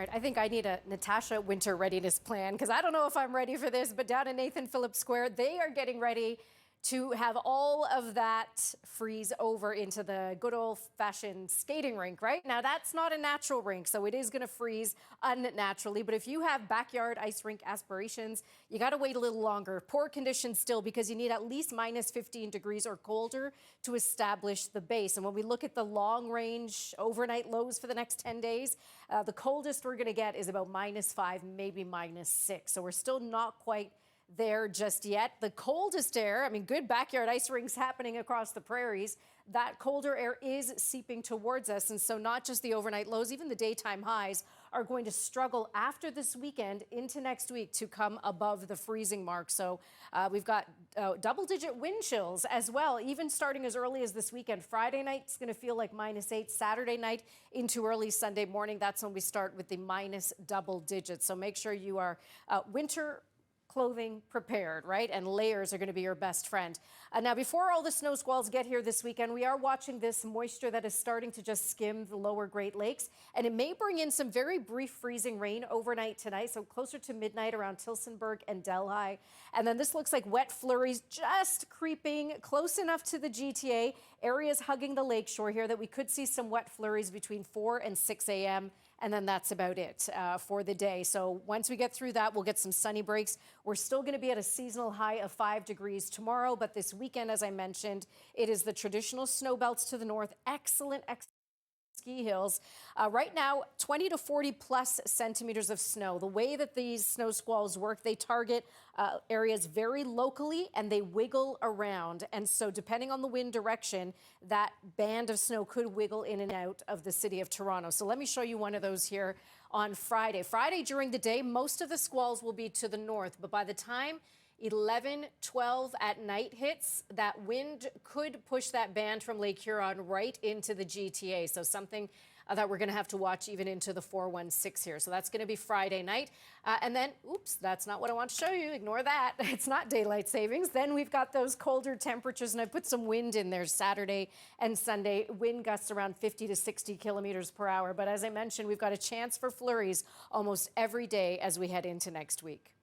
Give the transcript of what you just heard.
All right, I think I need a Natasha winter readiness plan because I don't know if I'm ready for this, but down in Nathan Phillips Square, they are getting ready to have all of that freeze over into the good old-fashioned skating rink, right? Now, that's not a natural rink, so it is going to freeze unnaturally. But if you have backyard ice rink aspirations, you got to wait a little longer. Poor conditions still because you need at least minus 15 degrees or colder to establish the base. And when we look at the long-range overnight lows for the next 10 days, the coldest we're going to get is about -5, maybe -6. So we're still not quite there just yet. The coldest air, I mean, good backyard ice rinks happening across the prairies. That colder air is seeping towards us. And so not just the overnight lows, even the daytime highs are going to struggle after this weekend into next week to come above the freezing mark. So we've got double-digit wind chills as well, even starting as early as this weekend. Friday night is going to feel like -8. Saturday night into early Sunday morning, that's when we start with the minus double digits. So make sure you are winter clothing prepared, right? And layers are going to be your best friend. Now, before all the snow squalls get here this weekend, we are watching this moisture that is starting to just skim the lower Great Lakes, and it may bring in some very brief freezing rain overnight tonight, so closer to midnight around Tillsonburg and Delhi. And then this looks like wet flurries just creeping close enough to the GTA, areas hugging the lakeshore here that we could see some wet flurries between 4 and 6 a.m., and then that's about it for the day. So once we get through that, we'll get some sunny breaks. We're still going to be at a seasonal high of 5 degrees tomorrow, but this weekend, as I mentioned, it is the traditional snow belts to the north. Excellent ski hills. Right now, 20 to 40 plus centimeters of snow. The way that these snow squalls work, they target areas very locally and they wiggle around. And so depending on the wind direction, that band of snow could wiggle in and out of the city of Toronto. So let me show you one of those here on Friday. Friday during the day, most of the squalls will be to the north, but by the time 11, 12 at night hits, that wind could push that band from Lake Huron right into the GTA. So something that we're going to have to watch even into the 416 here. So that's going to be Friday night. And then, oops, that's not what I want to show you. Ignore that. It's not daylight savings. Then we've got those colder temperatures, and I put some wind in there Saturday and Sunday. Wind gusts around 50 to 60 kilometers per hour. But as I mentioned, we've got a chance for flurries almost every day as we head into next week.